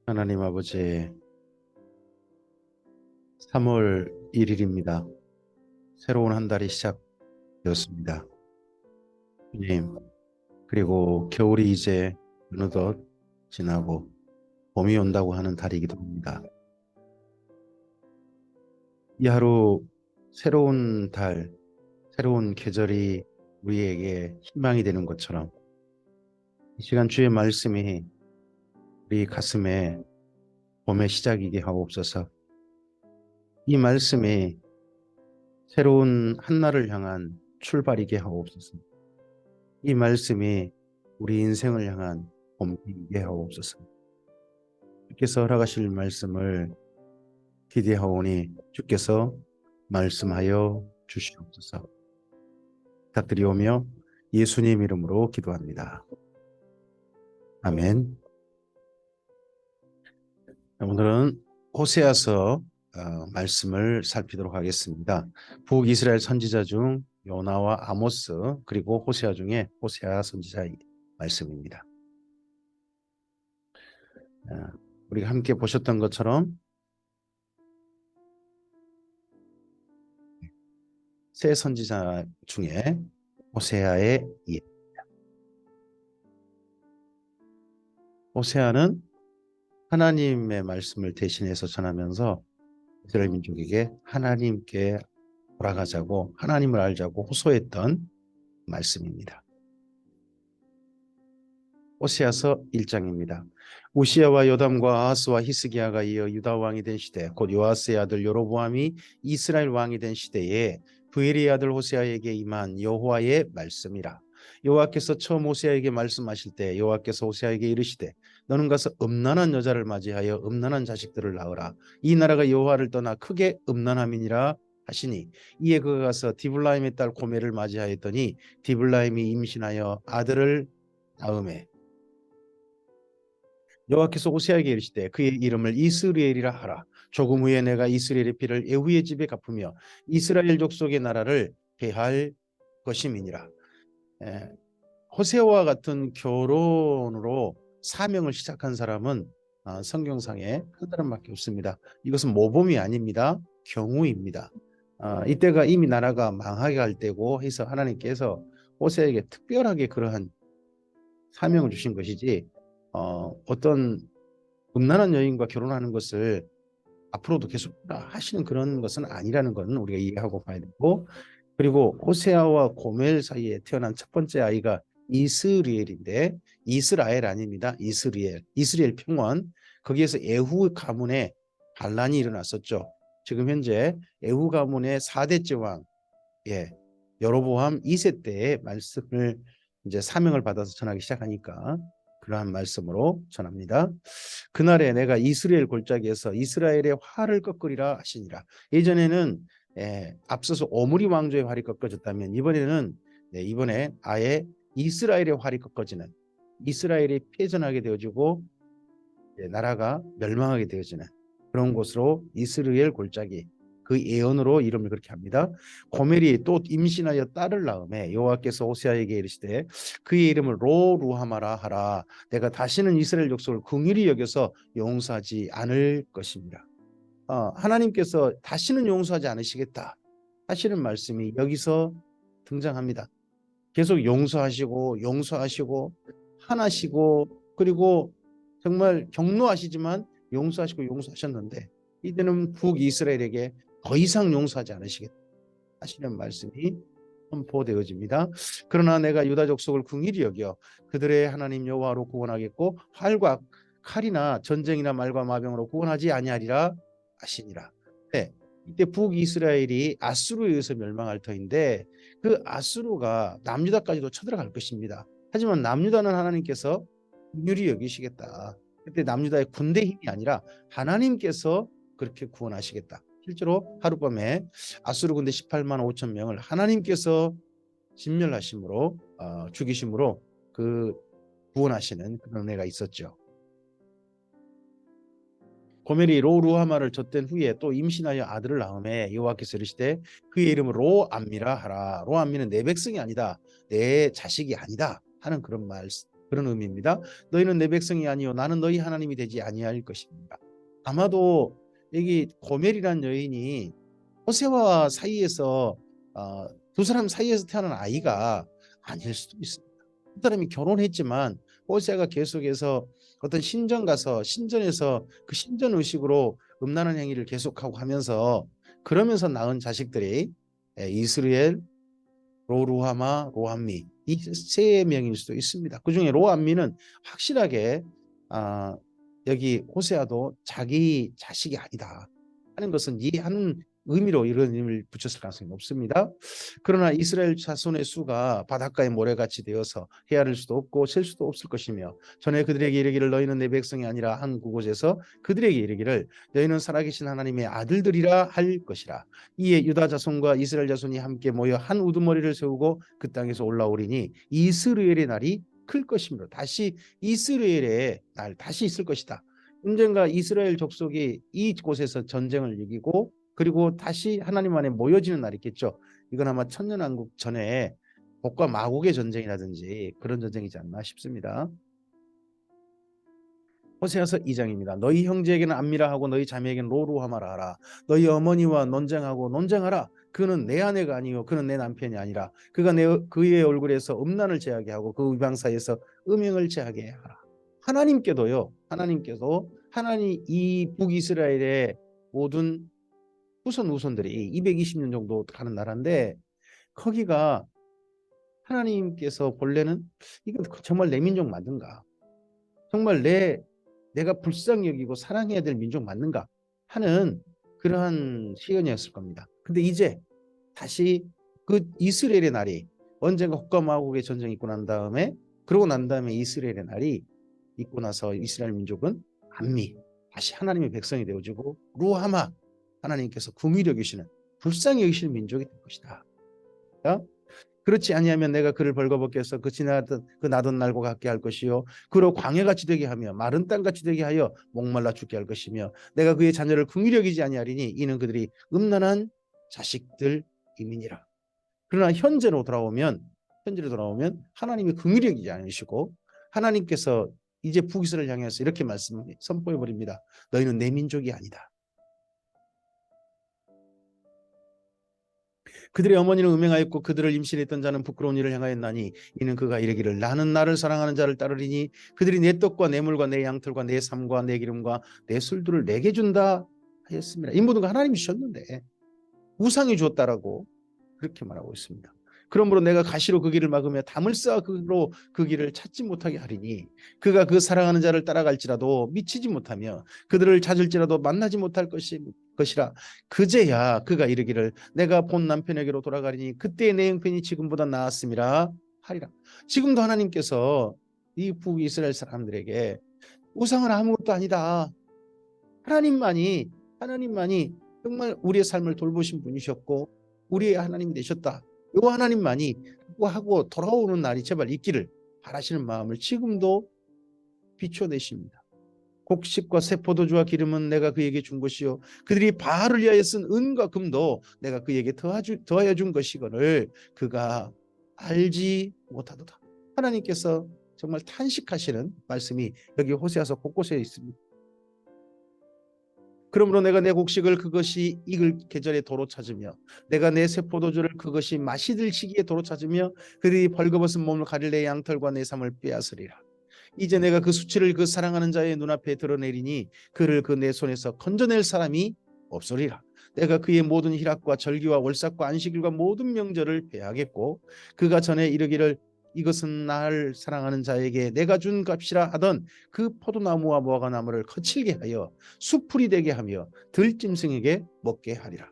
하나님 아버지, 3월 1일입니다. 새로운 한 달이 시작되었습니다. 주님, 그리고 겨울이 이제 어느덧 지나고 봄이 온다고 하는 달이기도 합니다. 이 하루 새로운 달, 새로운 계절이 우리에게 희망이 되는 것처럼 이 시간 주의 말씀이 우리 가슴에 봄의 시작이게 하옵소서. 이 말씀이 새로운 한 날을 향한 출발이게 하옵소서. 이 말씀이 우리 인생을 향한 봄이게 하옵소서. 주께서 허락하실 말씀을 기대하오니 주께서 말씀하여 주시옵소서. 부탁드리오며 예수님 이름으로 기도합니다. 아멘. 오늘은 호세아서 말씀을 살피도록 하겠습니다. 북이스라엘 선지자 중 요나와 아모스 그리고 호세아 중에 호세아 선지자의 말씀입니다. 우리가 함께 보셨던 것처럼 세 선지자 중에 호세아의 예. 호세아는 하나님의 말씀을 대신해서 전하면서 이스라엘 민족에게 하나님께 돌아가자고 하나님을 알자고 호소했던 말씀입니다. 호세아서 1장입니다. 우시야와 요담과 아하스와 히스기야가 이어 유다 왕이 된 시대, 곧 요아스의 아들 여로보암이 이스라엘 왕이 된 시대에 브엘의 아들 호세아에게 임한 여호와의 말씀이라. 여호와께서 처음 호세아에게 말씀하실 때 여호와께서 호세아에게 이르시되 너는 가서 음란한 여자를 맞이하여 음란한 자식들을 낳으라. 이 나라가 여호와를 떠나 크게 음란함이니라 하시니 이에 그가 가서 디블라임의 딸 고멜을 맞이하였더니 디블라임이 임신하여 아들을 낳음에 여호와께서 호세아에게 이르시되 그의 이름을 이스라엘이라 하라. 조금 후에 내가 이스라엘의 피를 에후의 집에 갚으며 이스라엘 족속의 나라를 폐할 것임이니라. 호세아와 같은 결혼으로 사명을 시작한 사람은 성경상에 한 사람밖에 없습니다. 이것은 모범이 아닙니다. 경우입니다. 이때가 이미 나라가 망하게 할 때고 해서 하나님께서 호세아에게 특별하게 그러한 사명을 주신 것이지 어떤 음란한 여인과 결혼하는 것을 앞으로도 계속 하시는 그런 것은 아니라는 것은 우리가 이해하고 봐야 되고, 그리고 호세아와 고멜 사이에 태어난 첫 번째 아이가 이스리엘인데 이스라엘 아닙니다. 이스라엘 평원. 거기에서 에후 가문의 반란이 일어났었죠. 지금 현재 에후 가문의 4대째 왕, 여로보암 2세 때의 말씀을 이제 사명을 받아서 전하기 시작하니까 그러한 말씀으로 전합니다. 그날에 내가 이스라엘 골짜기에서 이스라엘의 활을 꺾으리라 하시니라. 예전에는 앞서서 오므리 왕조의 활이 꺾어졌다면 이번에 아예 이스라엘의 활이 꺾어지는, 이스라엘이 패전하게 되어지고 나라가 멸망하게 되어지는 그런 곳으로 이스라엘 골짜기, 그 예언으로 이름을 그렇게 합니다. 고멜이 또 임신하여 딸을 낳음에 여호와께서 호세아에게 이르시되 그의 이름을 로루하마라 하라. 내가 다시는 이스라엘 족속을 긍휼히 여겨서 용서하지 않을 것입니다. 하나님께서 다시는 용서하지 않으시겠다 하시는 말씀이 여기서 등장합니다. 계속 용서하시고 하나시고, 그리고 정말 경노하시지만 용서하셨는데 이제는 북이스라엘에게 더 이상 용서하지 않으시겠다 하시는 말씀이 선포되어집니다. 그러나 내가 유다 족속을 긍휼히 여겨 그들의 하나님 여호와로 구원하겠고 활과 칼이나 전쟁이나 말과 마병으로 구원하지 아니하리라 하시니라. 네, 이때 북이스라엘이 아수르에 의해서 멸망할 터인데 그 아수르가 남유다까지도 쳐들어갈 것입니다. 하지만 남유다는 하나님께서 긍휼히 여기시겠다. 그때 남유다의 군대 힘이 아니라 하나님께서 그렇게 구원하시겠다. 실제로 하룻밤에 아수르 군대 18만 5천 명을 하나님께서 진멸하심으로 죽이심으로 그 구원하시는 그런 은혜가 있었죠. 고멜이 로루하마를 젖된 후에 또 임신하여 아들을 낳음에 여호와께서 이르시되 그의 이름을 로암미라 하라. 로암미는 내 백성이 아니다, 내 자식이 아니다 하는 그런 그런 의미입니다. 너희는 내 백성이 아니요 나는 너희 하나님이 되지 아니할 것입니다. 아마도 여기 고멜이라는 여인이 호세와 사이에서 두 사람 사이에서 태어난 아이가 아닐 수도 있습니다. 두 사람이 결혼했지만 호세가 계속해서 어떤 신전 가서 신전에서 그 신전 의식으로 음란한 행위를 계속하고 하면서 그러면서 낳은 자식들이 이스라엘, 로루하마, 로함미 이 세 명일 수도 있습니다. 그중에 로함미는 확실하게 아, 여기 호세아도 자기 자식이 아니다 하는 것은 이해하는 의미로 이런 의미를 붙였을 가능성이 높습니다. 그러나 이스라엘 자손의 수가 바닷가의 모래같이 되어서 헤아릴 수도 없고 셀 수도 없을 것이며 전에 그들에게 이르기를 너희는 내 백성이 아니라 한 그곳에서 그들에게 이르기를 너희는 살아계신 하나님의 아들들이라 할 것이라. 이에 유다 자손과 이스라엘 자손이 함께 모여 한 우두머리를 세우고 그 땅에서 올라오리니 이스라엘의 날이 클 것이므로 다시 이스라엘의 날 다시 있을 것이다. 언젠가 이스라엘 족속이 이곳에서 전쟁을 이기고 그리고 다시 하나님 안에 모여지는 날이 있겠죠. 이건 아마 천년왕국 전에 복과 마국의 전쟁이라든지 그런 전쟁이지 않나 싶습니다. 호세아서 2장입니다. 너희 형제에게는 안미라 하고 너희 자매에게는 로루하마라 하라. 너희 어머니와 논쟁하고 논쟁하라. 그는 내 아내가 아니요 그는 내 남편이 아니라 그가 그의 얼굴에서 음란을 제하게 하고 그 위방 사이에서 음행을 제하게 하라. 하나님께도요. 하나님께서 이 북이스라엘의 모든 후손들이 220년 정도 가는 나라인데 거기가 하나님께서 본래는 이건 정말 내 민족 맞는가? 정말 내가 불쌍히 여기고 사랑해야 될 민족 맞는가 하는 그러한 시간이었을 겁니다. 근데 이제 다시 그 이스라엘의 날이 언젠가 혹과 마곡의 전쟁이 있고 난 다음에 그러고 난 다음에 이스라엘의 날이 있고 나서 이스라엘 민족은 안미 다시 하나님의 백성이 되어지고 루하마 하나님께서 긍휼히 여기시는 불쌍히 여기시는 민족이 될 것이다. 그렇지 아니하면 내가 그를 벌거벗게 해서 그 지나던 그 나던 날과 같게 할 것이요 그로 광야같이 되게 하며 마른 땅같이 되게 하여 목말라 죽게 할 것이며 내가 그의 자녀를 긍휼히 여기지 아니하리니 이는 그들이 음란한 자식들임이니라. 그러나 현재로 돌아오면 하나님이 긍휼히 여기지 않으시고 하나님께서 이제 북이스라엘을 향해서 이렇게 선포해 버립니다. 너희는 내 민족이 아니다. 그들의 어머니는 음행하였고 그들을 임신했던 자는 부끄러운 일을 행하였나니 이는 그가 이르기를 나는 나를 사랑하는 자를 따르리니 그들이 내 떡과 내 물과 내 양털과 내 삶과 내 기름과 내 술들을 내게 준다 하였습니다. 이 모든 거 하나님이 주셨는데 우상이 주었다라고 그렇게 말하고 있습니다. 그러므로 내가 가시로 그 길을 막으며 담을 쌓아 그로 그 길을 찾지 못하게 하리니 그가 그 사랑하는 자를 따라갈지라도 미치지 못하며 그들을 찾을지라도 만나지 못할 것이라. 그제야 그가 이르기를 내가 본 남편에게로 돌아가리니 그때의 내 형편이 지금보다 나았음이라 하리라. 지금도 하나님께서 이 북이스라엘 사람들에게 우상은 아무것도 아니다. 하나님만이 정말 우리의 삶을 돌보신 분이셨고 우리의 하나님이 되셨다. 이 하나님만이 하고 돌아오는 날이 제발 있기를 바라시는 마음을 지금도 비춰내십니다. 곡식과 새 포도주와 기름은 내가 그에게 준 것이요 그들이 바알을 위하여 쓴 은과 금도 내가 그에게 더하여 준 것이거늘 그가 알지 못하도다. 하나님께서 정말 탄식하시는 말씀이 여기 호세아서 곳곳에 있습니다. 그러므로 내가 내 곡식을 그것이 익을 계절에 도로 찾으며 내가 내 새 포도주를 그것이 맛이 들 시기에 도로 찾으며 그들이 벌거벗은 몸을 가릴 내 양털과 내 삶을 빼앗으리라. 이제 내가 그 수치를 그 사랑하는 자의 눈앞에 드러내리니 그를 그 내 손에서 건져낼 사람이 없으리라. 내가 그의 모든 희락과 절기와 월삭과 안식일과 모든 명절을 배하겠고 그가 전에 이르기를 이것은 날 사랑하는 자에게 내가 준 값이라 하던 그 포도나무와 무화과나무를 거칠게 하여 수풀이 되게 하며 들짐승에게 먹게 하리라.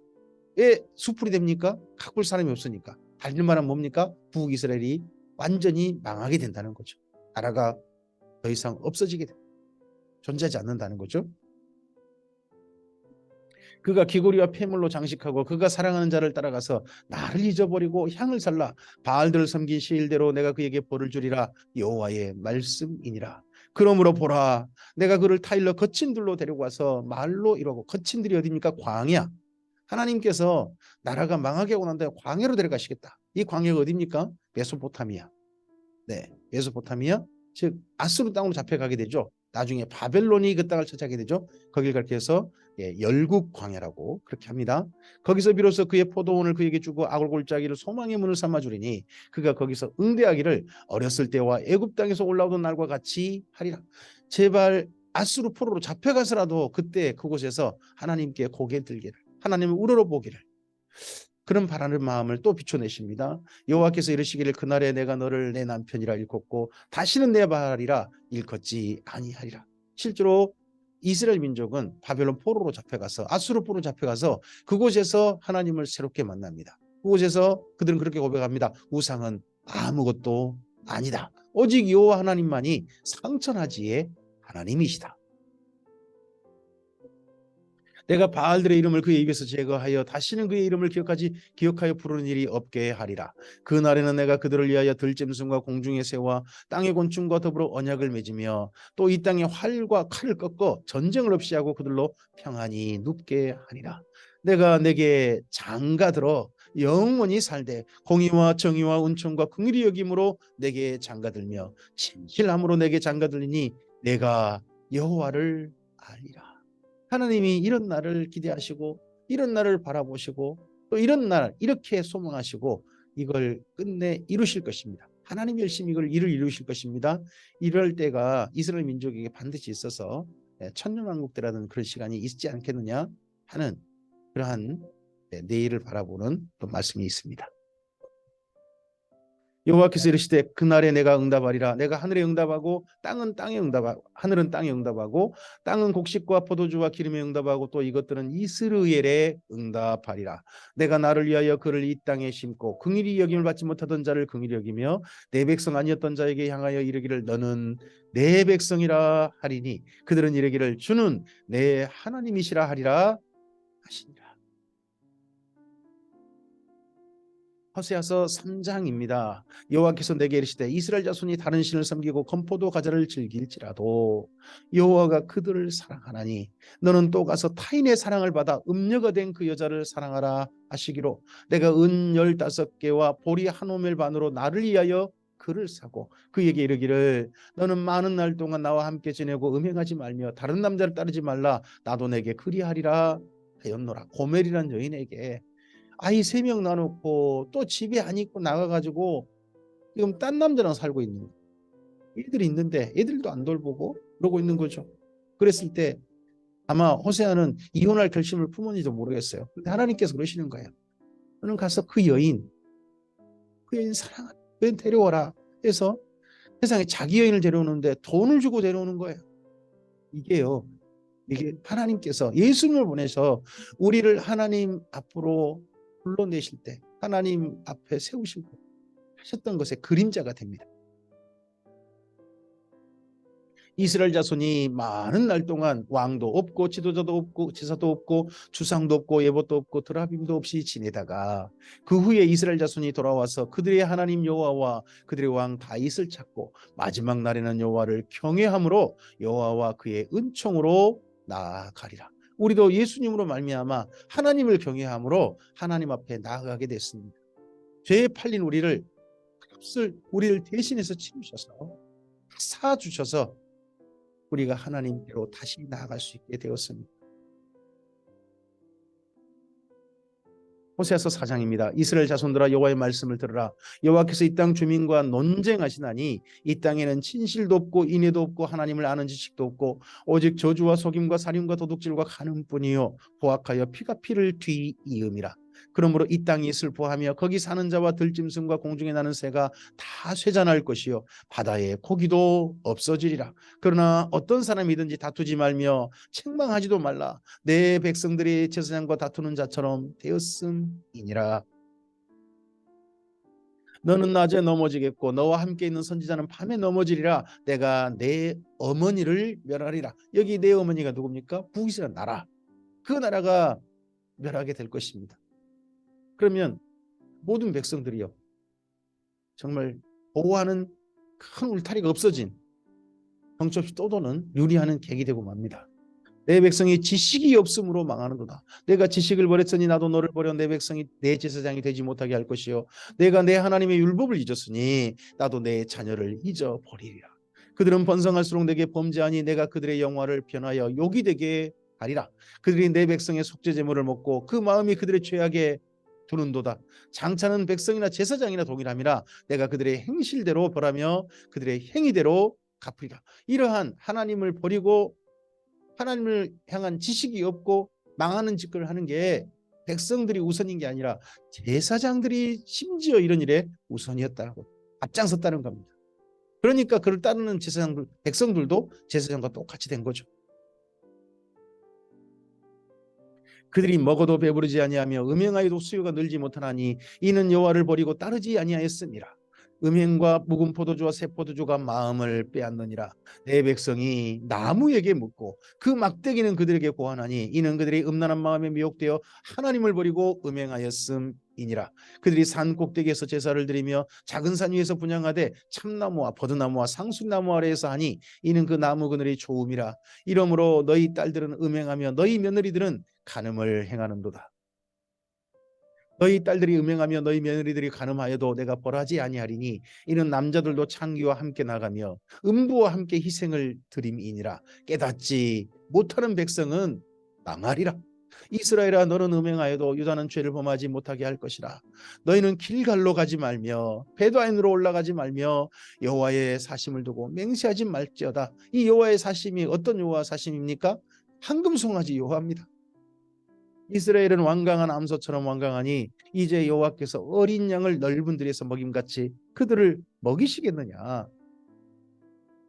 왜 수풀이 됩니까? 가꿀 사람이 없으니까. 달릴 만한 뭡니까? 북이스라엘이 완전히 망하게 된다는 거죠. 나라가 더 이상 없어지게 됩니다. 존재하지 않는다는 거죠. 그가 귀고리와 폐물로 장식하고 그가 사랑하는 자를 따라가서 나를 잊어버리고 향을 살라 바알들을 섬긴 시일대로 내가 그에게 벌을 주리라 여호와의 말씀이니라. 그러므로 보라 내가 그를 타일러 거친 들로 데리고 와서 말로 이루고 거친 들이 어디입니까? 광야. 하나님께서 나라가 망하게 하고 난 다음에 광야로 데려가시겠다. 이 광야가 어디입니까? 메소포타미아. 네, 메소포타미아 즉 아수르 땅으로 잡혀가게 되죠. 나중에 바벨론이 그 땅을 차지하게 되죠. 거길 그렇게 해서 열국 광야라고 그렇게 합니다. 거기서 비로소 그의 포도원을 그에게 주고 아골골짜기를 소망의 문을 삼아 주리니 그가 거기서 응대하기를 어렸을 때와 애굽 땅에서 올라오던 날과 같이 하리라. 제발 아수르 포로로 잡혀가서라도 그때 그곳에서 하나님께 고개 들기를, 하나님을 우러러보기를, 그런 바라는 마음을 또 비춰내십니다. 여호와께서 이르시기를 그날에 내가 너를 내 남편이라 일컫고 다시는 내 바알이라 일컫지 아니하리라. 실제로 이스라엘 민족은 바벨론 포로로 잡혀가서 아수르 포로로 잡혀가서 그곳에서 하나님을 새롭게 만납니다. 그곳에서 그들은 그렇게 고백합니다. 우상은 아무것도 아니다. 오직 여호와 하나님만이 상천하지의 하나님이시다. 내가 바알들의 이름을 그의 입에서 제거하여 다시는 그의 이름을 기억하여 부르는 일이 없게 하리라. 그날에는 내가 그들을 위하여 들짐승과 공중의 새와 땅의 곤충과 더불어 언약을 맺으며 또 이 땅에 활과 칼을 꺾어 전쟁을 없이 하고 그들로 평안히 눕게 하리라. 내가 내게 장가들어 영원히 살되 공의와 정의와 은총과 긍휼히 여김으로 내게 장가들며 진실함으로 내게 장가들리니 내가 여호와를 알리라. 하나님이 이런 날을 기대하시고 이런 날을 바라보시고 또 이런 날 이렇게 소망하시고 이걸 끝내 이루실 것입니다. 하나님 열심히 이걸 이루실 것입니다. 이럴 때가 이스라엘 민족에게 반드시 있어서 천년왕국대라는 그런 시간이 있지 않겠느냐 하는 그러한 내일을 바라보는 또 말씀이 있습니다. 여호와께서 이르시되 그날에 내가 응답하리라. 내가 하늘에 응답하고 땅은 땅에 응답하고 하늘은 땅에 응답하고 땅은 곡식과 포도주와 기름에 응답하고 또 이것들은 이스라엘에 응답하리라. 내가 나를 위하여 그를 이 땅에 심고 긍휼히 여김을 받지 못하던 자를 긍휼히 여기며 내 백성 아니었던 자에게 향하여 이르기를 너는 내 백성이라 하리니 그들은 이르기를 주는 내 하나님이시라 하리라 하시니라. 호세아서 3장입니다. 여호와께서 내게 이르시되 이스라엘 자손이 다른 신을 섬기고 건포도 과자를 즐길지라도 여호와가 그들을 사랑하나니 너는 또 가서 타인의 사랑을 받아 음녀가 된 그 여자를 사랑하라 하시기로 내가 은 15개와 보리 한 오멜 반으로 나를 위하여 그를 사고 그에게 이르기를 너는 많은 날 동안 나와 함께 지내고 음행하지 말며 다른 남자를 따르지 말라 나도 내게 그리하리라 하였노라. 고멜이란 여인에게 아이 3명 나놓고 또 집에 안 있고 나가가지고 지금 딴 남자랑 살고 있는 거예요. 애들이 있는데 애들도 안 돌보고 그러고 있는 거죠. 그랬을 때 아마 호세아는 이혼할 결심을 품었는지도 모르겠어요. 근데 하나님께서 그러시는 거예요. 너는 가서 그 여인 사랑하는 그 여인 데려와라 해서 세상에 자기 여인을 데려오는데 돈을 주고 데려오는 거예요. 이게 하나님께서 예수님을 보내서 우리를 하나님 앞으로 불러내실 때 하나님 앞에 세우실 때 하셨던 것의 그림자가 됩니다. 이스라엘 자손이 많은 날 동안 왕도 없고 지도자도 없고 제사도 없고 주상도 없고 예법도 없고 드라빔도 없이 지내다가 그 후에 이스라엘 자손이 돌아와서 그들의 하나님 여호와와 그들의 왕 다윗을 찾고 마지막 날에는 여호와를 경외함으로 여호와와 그의 은총으로 나아가리라. 우리도 예수님으로 말미암아 하나님을 경외함으로 하나님 앞에 나아가게 됐습니다. 죄에 팔린 우리를 대신해서 치우셔서 사주셔서 우리가 하나님께로 다시 나아갈 수 있게 되었습니다. 호세아서 4장입니다. 이스라엘 자손들아 여호와의 말씀을 들으라. 여호와께서 이 땅 주민과 논쟁하시나니 이 땅에는 진실도 없고 인애도 없고 하나님을 아는 지식도 없고 오직 저주와 속임과 살인과 도둑질과 간음뿐이요 포악하여 피가 피를 뒤이음이라. 그러므로 이 땅이 슬퍼하며 거기 사는 자와 들짐승과 공중에 나는 새가 다 쇠잔할 것이요 바다에 고기도 없어지리라. 그러나 어떤 사람이든지 다투지 말며 책망하지도 말라. 내 백성들이 제사장과 다투는 자처럼 되었음이니라. 너는 낮에 넘어지겠고 너와 함께 있는 선지자는 밤에 넘어지리라. 내가 내 어머니를 멸하리라. 여기 내 어머니가 누굽니까? 북이스라엘 나라. 그 나라가 멸하게 될 것입니다. 그러면 모든 백성들이요 정말 보호하는 큰 울타리가 없어진 정처없이 떠도는 유리하는 객이 되고 맙니다. 내 백성이 지식이 없음으로 망하는도다. 내가 지식을 버렸으니 나도 너를 버려 내 백성이 내 제사장이 되지 못하게 할 것이요 내가 내 하나님의 율법을 잊었으니 나도 내 자녀를 잊어버리리라. 그들은 번성할수록 내게 범죄하니 내가 그들의 영화를 변하여 욕이 되게 하리라. 그들이 내 백성의 속죄 제물을 먹고 그 마음이 그들의 죄악에 두는도다. 장차는 백성이나 제사장이나 동일함이라 내가 그들의 행실대로 벌하며 그들의 행위대로 갚으리라. 이러한 하나님을 버리고 하나님을 향한 지식이 없고 망하는 짓을 하는 게 백성들이 우선인 게 아니라 제사장들이 심지어 이런 일에 우선이었다고 앞장섰다는 겁니다. 그러니까 그를 따르는 제사장들, 백성들도 제사장과 똑같이 된 거죠. 그들이 먹어도 배부르지 아니하며 음행하여도 수요가 늘지 못하나니 이는 여호와를 버리고 따르지 아니하였음이라. 음행과 묵은 포도주와 새 포도주가 마음을 빼앗느니라. 내 백성이 나무에게 묻고 그 막대기는 그들에게 고하나니 이는 그들이 음란한 마음에 미혹되어 하나님을 버리고 음행하였음이니라. 그들이 산 꼭대기에서 제사를 드리며 작은 산 위에서 분향하되 참나무와 버드나무와 상수나무 아래에서 하니 이는 그 나무 그늘이 좋음이라. 이러므로 너희 딸들은 음행하며 너희 며느리들은 간음을 행하는도다. 너희 딸들이 음행하며 너희 며느리들이 간음하여도 내가 벌하지 아니하리니 이는 남자들도 창기와 함께 나가며 음부와 함께 희생을 드림이니라. 깨닫지 못하는 백성은 망하리라. 이스라엘아 너는 음행하여도 유다는 죄를 범하지 못하게 할 것이라. 너희는 길갈로 가지 말며 베두아인으로 올라가지 말며 여호와의 사심을 두고 맹세하지 말지어다. 이 여호와의 사심이 어떤 여호와 사심입니까? 황금송아지 여호와입니다. 이스라엘은 완강한 암소처럼 완강하니 이제 여호와께서 어린 양을 넓은 들에서 먹임같이 그들을 먹이시겠느냐.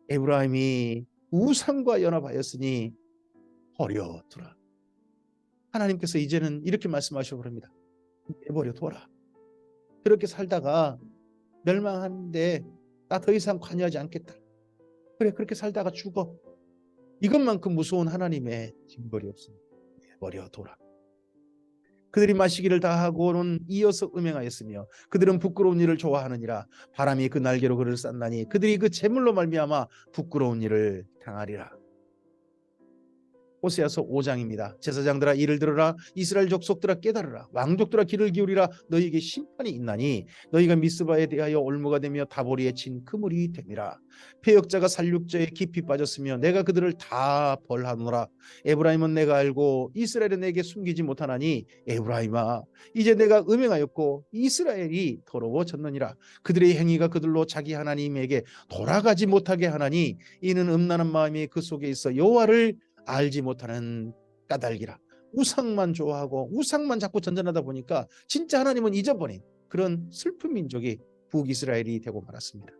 에브라임이 우상과 연합하였으니 버려두라. 하나님께서 이제는 이렇게 말씀하시고 그럽니다. 내버려둬라. 그렇게 살다가 멸망하는데 나 더 이상 관여하지 않겠다. 그래 그렇게 살다가 죽어. 이것만큼 무서운 하나님의 징벌이 없습니다. 내버려둬라. 그들이 마시기를 다하고는 이어서 음행하였으며 그들은 부끄러운 일을 좋아하느니라. 바람이 그 날개로 그를 쌌나니 그들이 그 재물로 말미암아 부끄러운 일을 당하리라. 호세아서 5장입니다. 제사장들아 이를 들으라. 이스라엘 족속들아 깨달으라. 왕족들아 귀를 기울이라. 너희에게 심판이 있나니 너희가 미스바에 대하여 올무가 되며 다보리에 친 그물이 됨이라. 패역자가 살육죄에 깊이 빠졌으며 내가 그들을 다 벌하노라. 에브라임은 내가 알고 이스라엘은 내게 숨기지 못하나니 에브라임아 이제 내가 음행하였고 이스라엘이 더러워졌느니라. 그들의 행위가 그들로 자기 하나님에게 돌아가지 못하게 하나니 이는 음란한 마음이 그 속에 있어 여호와를 알지 못하는 까닭이라. 우상만 좋아하고 우상만 자꾸 전전하다 보니까 진짜 하나님은 잊어버린 그런 슬픈 민족이 북이스라엘이 되고 말았습니다.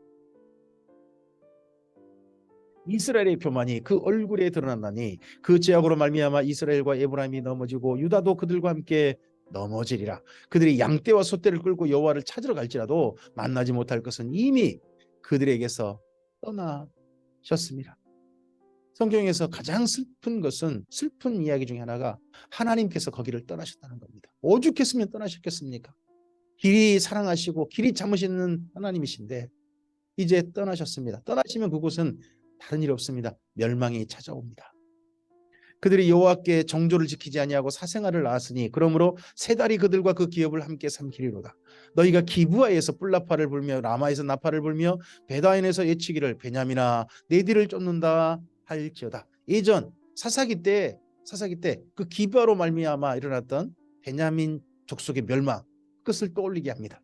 이스라엘의 교만이 그 얼굴에 드러났나니 그 죄악으로 말미암아 이스라엘과 에브라임이 넘어지고 유다도 그들과 함께 넘어지리라. 그들이 양떼와 소떼를 끌고 여호와를 찾으러 갈지라도 만나지 못할 것은 이미 그들에게서 떠나셨습니다. 성경에서 가장 슬픈 것은 슬픈 이야기 중에 하나가 하나님께서 거기를 떠나셨다는 겁니다. 오죽했으면 떠나셨겠습니까? 길이 사랑하시고 길이 참으시는 하나님이신데 이제 떠나셨습니다. 떠나시면 그곳은 다른 일 없습니다. 멸망이 찾아옵니다. 그들이 여호와께 정조를 지키지 아니하고 사생아를 낳았으니 그러므로 세 달이 그들과 그 기업을 함께 삼키리로다. 너희가 기브아에서 뿔나파를 불며 라마에서 나파를 불며 베다인에서 예치기를 베냐민아 내 뒤를 쫓는다 할지어다. 예전 사사기 때 그 기브아로 말미암아 일어났던 베냐민 족속의 멸망 그것을 떠올리게 합니다.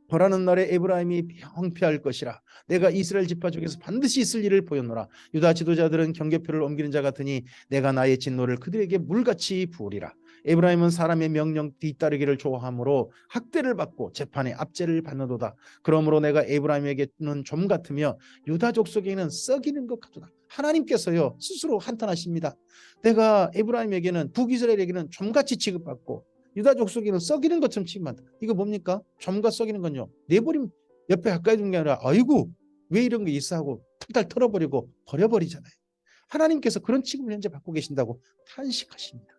벌하는 날에 에브라임이 병폐할 것이라. 내가 이스라엘 지파 중에서 반드시 있을 일을 보였노라. 유다 지도자들은 경계표를 옮기는 자 같으니 내가 나의 진노를 그들에게 물같이 부으리라. 에브라임은 사람의 명령 뒤따르기를 좋아하므로 학대를 받고 재판에 압제를 받는도다. 그러므로 내가 에브라임에게는 좀 같으며 유다 족속에게는 썩이는 것 같도다. 하나님께서요 스스로 한탄하십니다. 내가 에브라임에게는 북이스라엘에게는 좀같이 취급받고 유다 족속에는 썩이는 것처럼 취급한다. 이거 뭡니까? 점과 썩이는 건요 내버리면 옆에 가까이 두는 게 아니라 아이고 왜 이런 게 있어 하고 탈탈 털어버리고 버려버리잖아요. 하나님께서 그런 취급을 현재 받고 계신다고 탄식하십니다.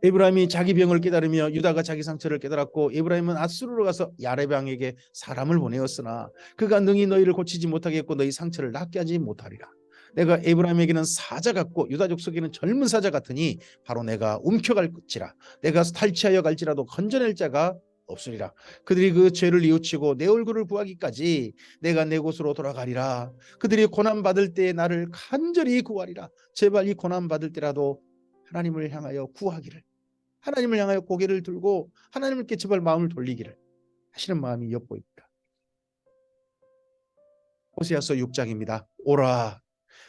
에브라임이 자기 병을 깨달으며 유다가 자기 상처를 깨달았고 에브라임은 아수르로 가서 야레방에게 사람을 보내었으나 그가 능히 너희를 고치지 못하게 했고 너희 상처를 낫게 하지 못하리라. 내가 에브라임에게는 사자 같고 유다 족속에는 젊은 사자 같으니 바로 내가 움켜갈 것이라. 내가 탈취하여 갈지라도 건져낼 자가 없으리라. 그들이 그 죄를 뉘우치고 내 얼굴을 구하기까지 내가 내 곳으로 돌아가리라. 그들이 고난 받을 때에 나를 간절히 구하리라. 제발 이 고난 받을 때라도 하나님을 향하여 구하기를, 하나님을 향하여 고개를 들고 하나님께 제발 마음을 돌리기를 하시는 마음이 엿보입니다. 호세아서 6장입니다. 오라,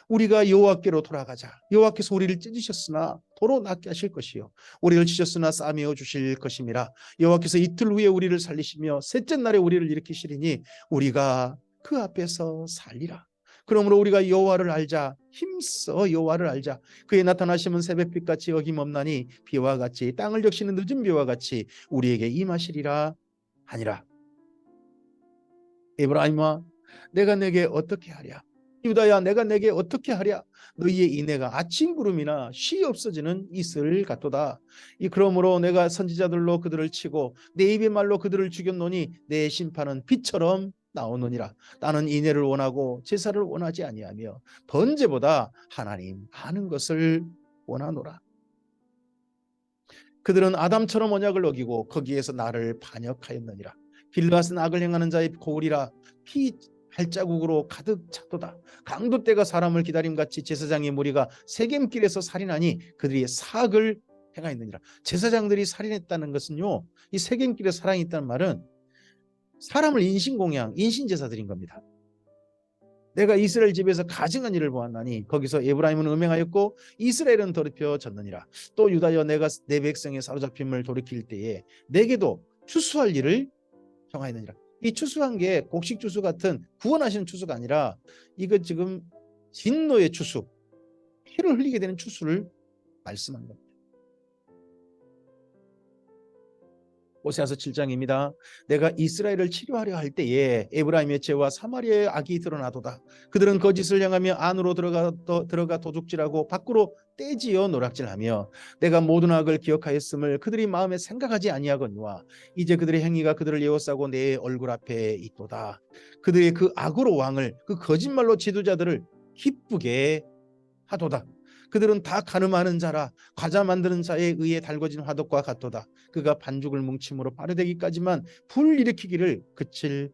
우리가 여호와께로 돌아가자. 여호와께서 우리를 찢으셨으나 도로 낫게 하실 것이요, 우리를 찢었으나 싸매어 주실 것임이라. 여호와께서 이틀 후에 우리를 살리시며 셋째 날에 우리를 일으키시리니 우리가 그 앞에서 살리라. 그러므로 우리가 여호와를 알자. 힘써 여호와를 알자. 그의 나타나심은 새벽빛같이 어김없나니 비와 같이 땅을 적시는 늦은 비와 같이 우리에게 임하시리라 하니라. 에브라임아, 내가 내게 어떻게 하랴? 유다야, 내가 내게 어떻게 하랴? 너희의 인애가 아침 구름이나 쉬 없어지는 이슬 같도다. 그러므로 내가 선지자들로 그들을 치고 내 입의 말로 그들을 죽였노니 내 심판은 빛처럼 나오느니라. 나는 인애를 원하고 제사를 원하지 아니하며 번제보다 하나님 아는 것을 원하노라. 그들은 아담처럼 언약을 어기고 거기에서 나를 반역하였느니라. 길르앗은 악을 행하는 자의 고울이라 피 발자국으로 가득 찼도다. 강도 때가 사람을 기다림같이 제사장의 무리가 세겜길에서 살인하니 그들이 사악을 행하였느니라. 제사장들이 살인했다는 것은요, 이 세겜길에 사랑이 있다는 말은 사람을 인신공양, 인신제사 드린 겁니다. 내가 이스라엘 집에서 가증한 일을 보았나니 거기서 에브라임은 음행하였고 이스라엘은 더럽혀졌느니라. 또 유다여, 내가 내 백성의 사로잡힘을 돌이킬 때에 내게도 추수할 일을 정하였느니라. 이 추수한 게 곡식 추수 같은 구원하시는 추수가 아니라 이거 지금 진노의 추수, 피를 흘리게 되는 추수를 말씀한 겁니다. 호세아서 7장입니다. 내가 이스라엘을 치료하려 할 때에 에브라임의 죄와 사마리아의 악이 드러나도다. 그들은 거짓을 향하며 안으로 들어가 도둑질하고 밖으로 떼지어 노략질하며 내가 모든 악을 기억하였음을 그들이 마음에 생각하지 아니하거니와 이제 그들의 행위가 그들을 에워싸고 내 얼굴 앞에 있도다. 그들의 그 악으로 왕을, 그 거짓말로 지도자들을 기쁘게 하도다. 그들은 다 가늠하는 자라 과자 만드는 자에 의해 달궈진 화덕과 같도다. 그가 반죽을 뭉침으로 빠르되기까지만 불 일으키기를 그칠.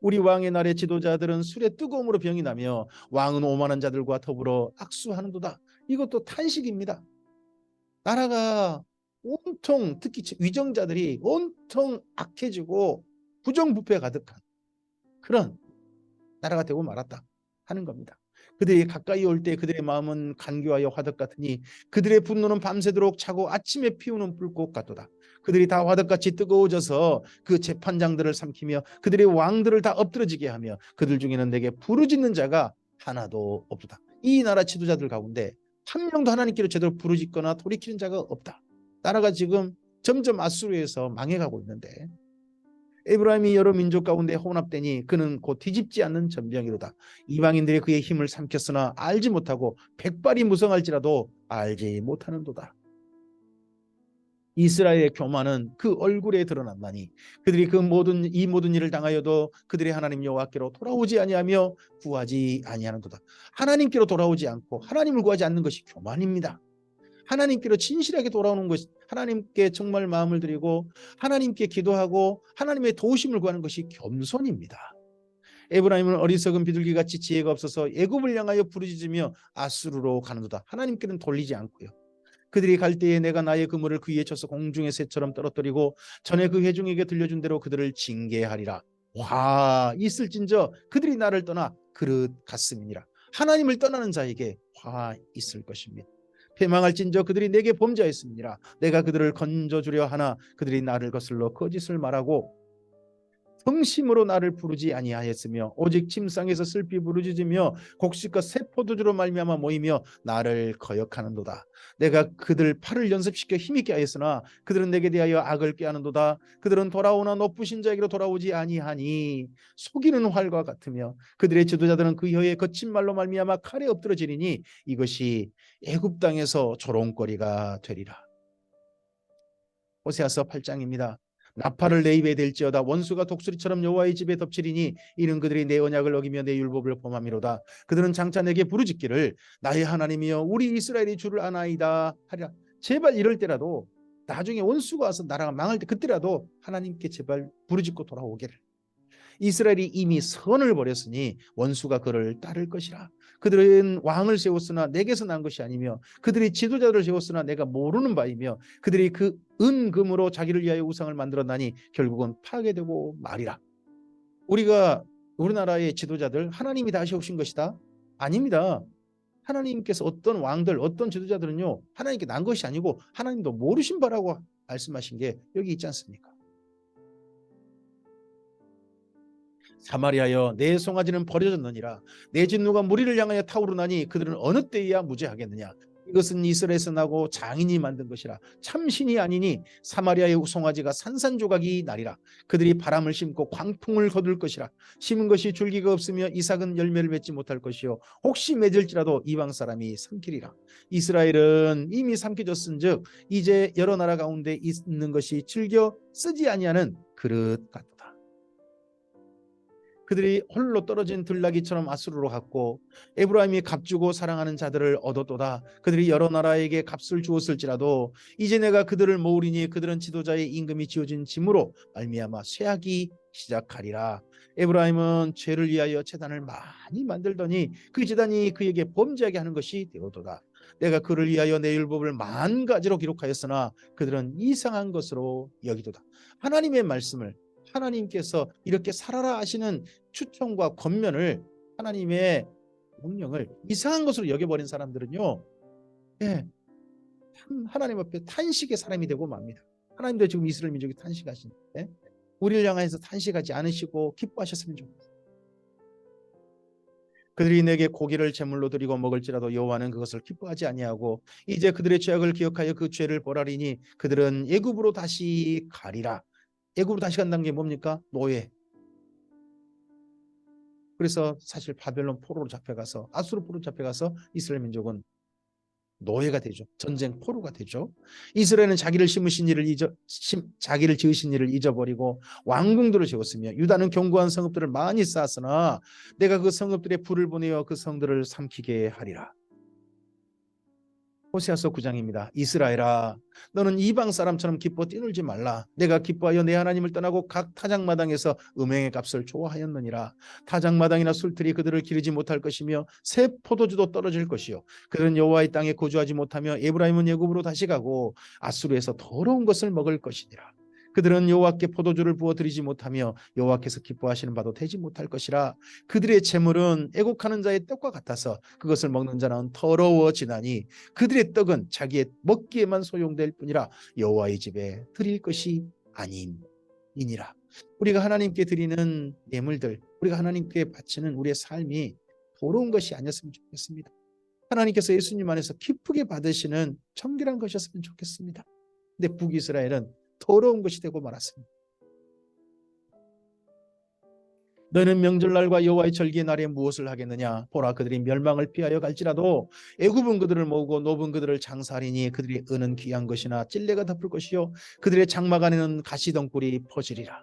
우리 왕의 날의 지도자들은 술의 뜨거움으로 병이 나며 왕은 오만한 자들과 더불어 악수하는도다. 이것도 탄식입니다. 나라가 온통, 특히 위정자들이 온통 악해지고 부정부패 가득한 그런 나라가 되고 말았다 하는 겁니다. 그들이 가까이 올 때 그들의 마음은 간교하여 화덕 같으니 그들의 분노는 밤새도록 차고 아침에 피우는 불꽃 같도다. 그들이 다 화덕같이 뜨거워져서 그 재판장들을 삼키며 그들의 왕들을 다 엎드러지게 하며 그들 중에는 내게 부르짖는 자가 하나도 없도다. 이 나라 지도자들 가운데 한 명도 하나님께로 제대로 부르짖거나 돌이키는 자가 없다. 나라가 지금 점점 아수르에서 망해가고 있는데 에브라임이 여러 민족 가운데 혼합되니 그는 곧 뒤집지 않는 전병이로다. 이방인들이 그의 힘을 삼켰으나 알지 못하고 백발이 무성할지라도 알지 못하는도다. 이스라엘의 교만은 그 얼굴에 드러났나니 그들이 이 모든 일을 당하여도 그들의 하나님 여호와께로 돌아오지 아니하며 구하지 아니하는도다. 하나님께로 돌아오지 않고 하나님을 구하지 않는 것이 교만입니다. 하나님께로 진실하게 돌아오는 것, 하나님께 정말 마음을 드리고 하나님께 기도하고 하나님의 도우심을 구하는 것이 겸손입니다. 에브라임은 어리석은 비둘기같이 지혜가 없어서 애굽을 향하여 부르짖으며 아수르로 가는도다. 하나님께는 돌리지 않고요. 그들이 갈 때에 내가 나의 그물을 그 위에 쳐서 공중의 새처럼 떨어뜨리고 전에 그 회중에게 들려준 대로 그들을 징계하리라. 화 있을진저 그들이 나를 떠나 그릇 같음이니라. 하나님을 떠나는 자에게 화 있을 것입니다. 패망할진저 그들이 내게 범죄하였음이니라. 내가 그들을 건져주려 하나 그들이 나를 거슬러 거짓을 말하고 성심으로 나를 부르지 아니하였으며 오직 침상에서 슬피 부르짖으며 곡식과 새 포도주로 말미암아 모이며 나를 거역하는도다. 내가 그들 팔을 연습시켜 힘있게 하였으나 그들은 내게 대하여 악을 꾀하는도다. 그들은 돌아오나 높으신 자에게로 돌아오지 아니하니 속이는 활과 같으며 그들의 지도자들은 그 혀의 거친 말로 말미암아 칼에 엎드러지리니 이것이 애굽 땅에서 조롱거리가 되리라. 호세아서 8장입니다. 나팔을 내 입에 댈지어다 원수가 독수리처럼 여호와의 집에 덮치리니 이는 그들이 내 언약을 어기며 내 율법을 범함이로다. 그들은 장차 내게 부르짖기를 나의 하나님이여 우리 이스라엘이 주를 아나이다 하리라. 제발 이럴 때라도 나중에 원수가 와서 나라가 망할 때 그때라도 하나님께 제발 부르짖고 돌아오기를. 이스라엘이 이미 선을 버렸으니 원수가 그를 따를 것이라. 그들은 왕을 세웠으나 내게서 난 것이 아니며 그들이 지도자들을 세웠으나 내가 모르는 바이며 그들이 그 은금으로 자기를 위하여 우상을 만들었나니 결국은 파괴되고 말이라. 우리나라의 지도자들 하나님이 다 세우신 것이다? 아닙니다. 하나님께서 어떤 왕들, 어떤 지도자들은요, 하나님께 난 것이 아니고 하나님도 모르신 바라고 말씀하신 게 여기 있지 않습니까? 사마리아여, 내 송아지는 버려졌느니라. 내 진노가 무리를 향하여 타오르나니 그들은 어느 때에야 무죄하겠느냐. 이것은 이스라엘에서 나고 장인이 만든 것이라. 참신이 아니니 사마리아의 송아지가 산산조각이 나리라. 그들이 바람을 심고 광풍을 거둘 것이라. 심은 것이 줄기가 없으며 이삭은 열매를 맺지 못할 것이요 혹시 맺을지라도 이방 사람이 삼키리라. 이스라엘은 이미 삼켜졌은즉 이제 여러 나라 가운데 있는 것이 즐겨 쓰지 아니하는 그릇 같도다. 그들이 홀로 떨어진 들나귀처럼 아수르로 갔고 에브라임이 값주고 사랑하는 자들을 얻었도다. 그들이 여러 나라에게 값을 주었을지라도 이제 내가 그들을 모으리니 그들은 지도자의 임금이 지어진 짐으로 말미암아 쇠하기 시작하리라. 에브라임은 죄를 위하여 제단을 많이 만들더니 그 제단이 그에게 범죄하게 하는 것이 되어도다. 내가 그를 위하여 내 율법을 만 가지로 기록하였으나 그들은 이상한 것으로 여기도다. 하나님의 말씀을, 하나님께서 이렇게 살아라 하시는 추천과 권면을, 하나님의 명령을 이상한 것으로 여겨버린 사람들은요, 예, 하나님 앞에 탄식의 사람이 되고 맙니다. 하나님도 지금 이스라엘 민족이 탄식하시는데 우리를 향해서 탄식하지 않으시고 기뻐하셨으면 좋겠습니다. 그들이 내게 고기를 제물로 드리고 먹을지라도 여호와는 그것을 기뻐하지 아니하고 이제 그들의 죄악을 기억하여 그 죄를 벌하리니 그들은 애굽으로 다시 가리라. 애굽으로 다시 간다는 게 뭡니까? 노예. 그래서 사실 바벨론 포로로 잡혀가서, 아수르 포로로 잡혀가서 이스라엘 민족은 노예가 되죠. 전쟁 포로가 되죠. 이스라엘은 자기를 자기를 지으신 일을 잊어버리고 왕궁들을 세웠으며 유다는 견고한 성읍들을 많이 쌓았으나 내가 그 성읍들에 불을 보내어 그 성들을 삼키게 하리라. 호세아서 9장입니다. 이스라엘아, 너는 이방 사람처럼 기뻐 뛰놀지 말라. 내가 기뻐하여 내 하나님을 떠나고 각 타작마당에서 음행의 값을 좋아하였느니라. 타작마당이나 술틀이 그들을 기르지 못할 것이며 새 포도주도 떨어질 것이요 그들은 여호와의 땅에 거주하지 못하며 에브라임은 애굽으로 다시 가고 아수르에서 더러운 것을 먹을 것이니라. 그들은 여호와께 포도주를 부어 드리지 못하며 여호와께서 기뻐하시는 바도 되지 못할 것이라. 그들의 재물은 애곡하는 자의 떡과 같아서 그것을 먹는 자는 더러워지나니 그들의 떡은 자기의 먹기에만 소용될 뿐이라 여호와의 집에 드릴 것이 아님이니라. 우리가 하나님께 드리는 예물들, 우리가 하나님께 바치는 우리의 삶이 더러운 것이 아니었으면 좋겠습니다. 하나님께서 예수님 안에서 기쁘게 받으시는 정결한 것이었으면 좋겠습니다. 근데 북이스라엘은 더러운 것이 되고 말았습니다. 너는 명절날과 여호와의 절기의 날에 무엇을 하겠느냐? 보라, 그들이 멸망을 피하여 갈지라도 애굽은 그들을 모으고 노분 그들을 장사하리니 그들이 은은 귀한 것이나 찔레가 덮을 것이요 그들의 장막 안에는 가시덩굴이 퍼지리라.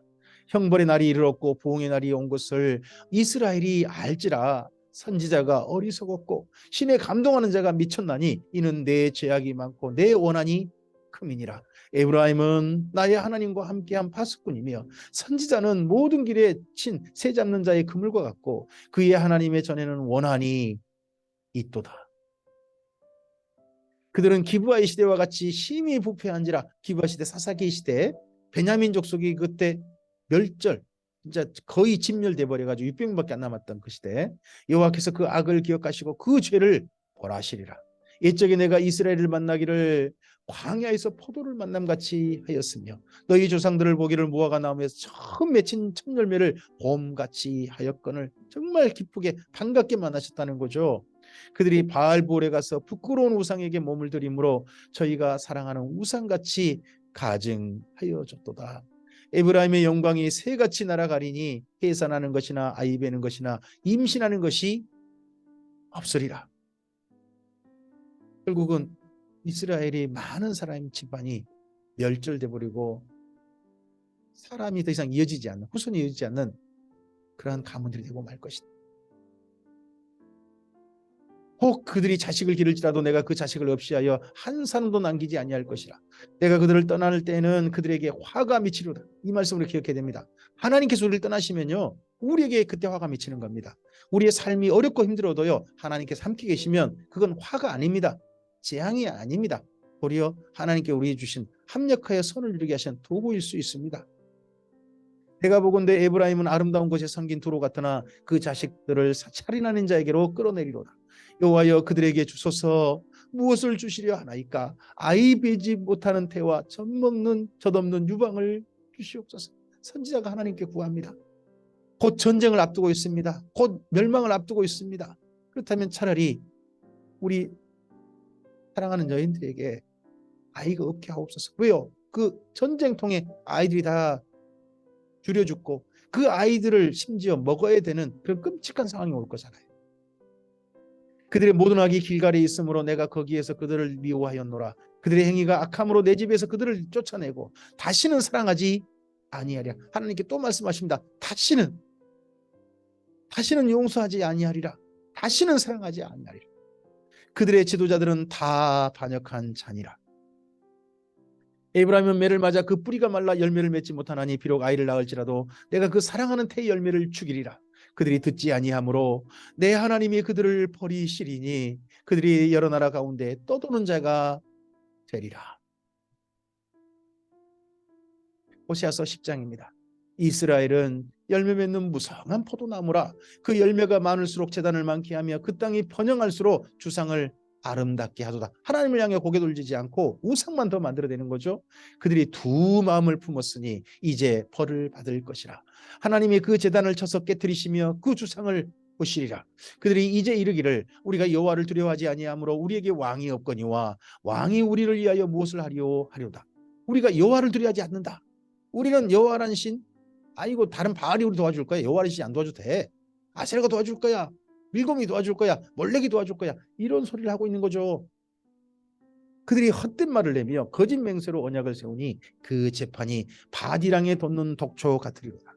형벌의 날이 이르렀고 부흥의 날이 온 것을 이스라엘이 알지라. 선지자가 어리석었고 신에 감동하는 자가 미쳤나니 이는 내 죄악이 많고 내 원한이 크민이라. 에브라임은 나의 하나님과 함께한 파수꾼이며 선지자는 모든 길에 친 새 잡는 자의 그물과 같고 그의 하나님의 전에는 원한이 있도다. 그들은 기브아의 시대와 같이 심히 부패한지라. 기브아 시대, 사사기 시대 베냐민 족속이 그때 멸절, 진짜 거의 진멸돼 버려가지고 600명밖에 안 남았던 그 시대 여호와께서 그 악을 기억하시고 그 죄를 벌하시리라. 옛적에 내가 이스라엘을 만나기를 광야에서 포도를 만남같이 하였으며 너희 조상들을 보기를 무화과 나무에서 처음 맺힌 첫 열매를 봄같이 하였거늘. 정말 기쁘게 반갑게 만나셨다는 거죠. 그들이 바알볼에 가서 부끄러운 우상에게 몸을 들이므로 저희가 사랑하는 우상같이 가증하여졌도다. 에브라임의 영광이 새같이 날아가리니 해산하는 것이나 아이 베는 것이나 임신하는 것이 없으리라. 결국은 이스라엘이 많은 사람 집안이 멸절돼 버리고 사람이 더 이상 이어지지 않는, 후손이 이어지지 않는 그러한 가문들이 되고 말 것이다. 혹 그들이 자식을 기를지라도 내가 그 자식을 없이하여 한 사람도 남기지 아니할 것이라. 내가 그들을 떠날 때는 그들에게 화가 미치리로다. 이 말씀을 기억해야 됩니다. 하나님께서 우리를 떠나시면요, 우리에게 그때 화가 미치는 겁니다. 우리의 삶이 어렵고 힘들어도요, 하나님께서 함께 계시면 그건 화가 아닙니다. 재앙이 아닙니다. 도리어 하나님께 우리에게 주신 합력하여 선을 이루게 하신 도구일 수 있습니다. 내가 보건대 에브라임은 아름다운 곳에 섬긴 두로 같으나 그 자식들을 살인하는 자에게로 끌어내리로다. 여호와여 그들에게 주소서. 무엇을 주시려 하나이까? 아이 베지 못하는 태와 젖없는 유방을 주시옵소서. 선지자가 하나님께 구합니다. 곧 전쟁을 앞두고 있습니다. 곧 멸망을 앞두고 있습니다. 그렇다면 차라리 우리 사랑하는 여인들에게 아이가 없게 하옵소서. 왜요? 그 전쟁통에 아이들이 다 줄여 죽고 그 아이들을 심지어 먹어야 되는 그런 끔찍한 상황이 올 거잖아요. 그들의 모든 악이 길갈에 있으므로 내가 거기에서 그들을 미워하였노라. 그들의 행위가 악함으로 내 집에서 그들을 쫓아내고 다시는 사랑하지 아니하리라. 하나님께 또 말씀하십니다. 다시는 용서하지 아니하리라. 다시는 사랑하지 아니하리라. 그들의 지도자들은 다 반역한 자니라. 에브라임은 매를 맞아 그 뿌리가 말라 열매를 맺지 못하나니 비록 아이를 낳을지라도 내가 그 사랑하는 태의 열매를 죽이리라. 그들이 듣지 아니하므로 내 하나님이 그들을 버리시리니 그들이 여러 나라 가운데 떠도는 자가 되리라. 호세아서 10장입니다. 이스라엘은 열매 맺는 무성한 포도나무라. 그 열매가 많을수록 제단을 많게 하며 그 땅이 번영할수록 주상을 아름답게 하도다. 하나님을 향해 고개 돌리지 않고 우상만 더 만들어내는 거죠. 그들이 두 마음을 품었으니 이제 벌을 받을 것이라. 하나님이 그 제단을 쳐서 깨뜨리시며 그 주상을 보시리라. 그들이 이제 이르기를 우리가 여호와를 두려워하지 아니하므로 우리에게 왕이 없거니와 왕이 우리를 위하여 무엇을 하리오 하리오다. 우리가 여호와를 두려워하지 않는다. 우리는 여호와라는 신, 아이고 다른 바알이 우리 도와줄 거야. 여호와라는 신이 안 도와줘도 돼. 아세라가 도와줄 거야. 밀곰이 도와줄 거야. 몰렉이 도와줄 거야. 이런 소리를 하고 있는 거죠. 그들이 헛된 말을 내며 거짓 맹세로 언약을 세우니 그 재판이 바디랑에 돋는 독초 같으리로다.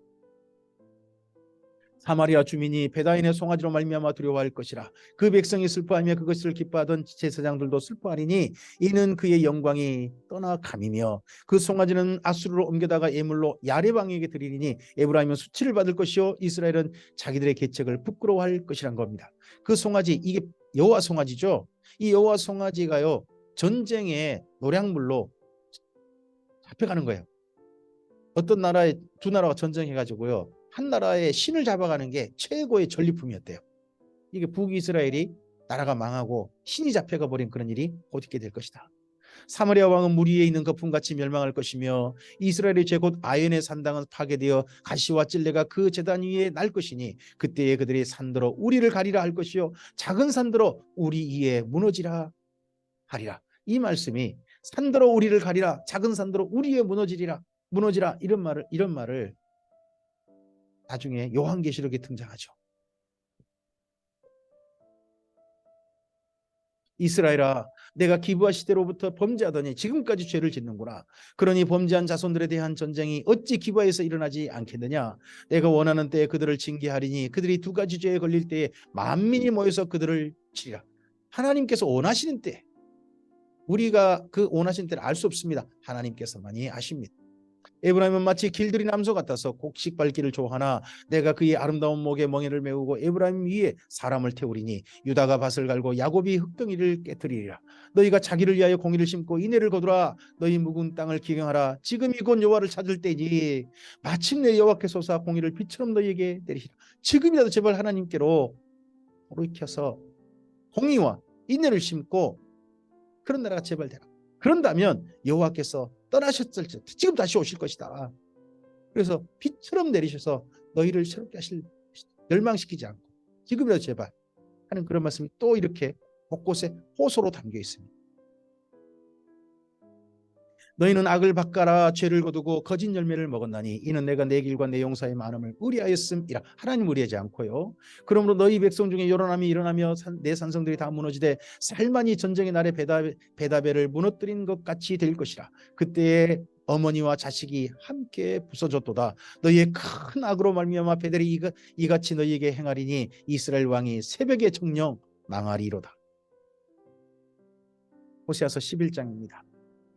사마리아 주민이 베다인의 송아지로 말미암아 두려워할 것이라. 그 백성이 슬퍼하며 그것을 기뻐하던 제사장들도 슬퍼하리니 이는 그의 영광이 떠나감이며 그 송아지는 아수르로 옮겨다가 예물로 야레방에게 드리리니 에브라임은 수치를 받을 것이요 이스라엘은 자기들의 계책을 부끄러워할 것이란 겁니다. 그 송아지, 이게 여호와 송아지죠. 이 여호와 송아지가요 전쟁의 노략물로 잡혀가는 거예요. 어떤 나라에 두 나라가 전쟁해가지고요 한 나라의 신을 잡아가는 게 최고의 전리품이었대요. 이게 북이스라엘이 나라가 망하고 신이 잡혀가 버린 그런 일이 곧 있게 될 것이다. 사마리아 왕은 물 위에 있는 거품같이 멸망할 것이며 이스라엘의 죄 곧 아연의 산당은 파괴되어 가시와 찔레가 그 제단 위에 날 것이니 그때에 그들이 산더러 우리를 가리라 할 것이요 작은 산더러 우리 위에 무너지라 하리라. 이 말씀이 산더러 우리를 가리라 작은 산더러 우리 위에 무너지라 이런 말을 나중에 요한계시록에 등장하죠. 이스라엘아 내가 기브아 시대로부터 범죄하더니 지금까지 죄를 짓는구나. 그러니 범죄한 자손들에 대한 전쟁이 어찌 기브아에서 일어나지 않겠느냐. 내가 원하는 때에 그들을 징계하리니 그들이 두 가지 죄에 걸릴 때에 만민이 모여서 그들을 치리라. 하나님께서 원하시는 때, 우리가 그 원하시는 때를 알 수 없습니다. 하나님께서만이 아십니다. 에브라임은 마치 길들이 남소 같아서 곡식 밟기를 좋아하나 내가 그의 아름다운 목에 멍에를 메우고 에브라임 위에 사람을 태우리니 유다가 밭을 갈고 야곱이 흙덩이를 깨뜨리리라. 너희가 자기를 위하여 공의를 심고 인애를 거두라. 너희 묵은 땅을 기경하라. 지금이 곧 여호와를 찾을 때니 마침내 여호와께서 공의를 빛처럼 너희에게 내리시라. 지금이라도 제발 하나님께로 돌이켜서 공의와 인애를 심고 그런 나라가 제발 되라. 그런다면 여호와께서 떠나셨을 때 지금 다시 오실 것이다. 그래서 빛처럼 내리셔서 너희를 새롭게 하실 것이다. 멸망시키지 않고 지금이라도 제발 하는 그런 말씀이 또 이렇게 곳곳에 호소로 담겨 있습니다. 너희는 악을 바꿔라 죄를 거두고 거짓 열매를 먹었나니 이는 내가 내 길과 내 용사의 많음을 의리하였음이라. 하나님 의리하지 않고요. 그러므로 너희 백성 중에 요란함이 일어나며 내 산성들이 다 무너지되 살만이 전쟁의 날에 베다벨을 무너뜨린 것 같이 될 것이라. 그때에 어머니와 자식이 함께 부서졌도다. 너희의 큰 악으로 말미암아 베델이 이같이 너희에게 행하리니 이스라엘 왕이 새벽에 정령 망하리로다. 호세아서 11장입니다.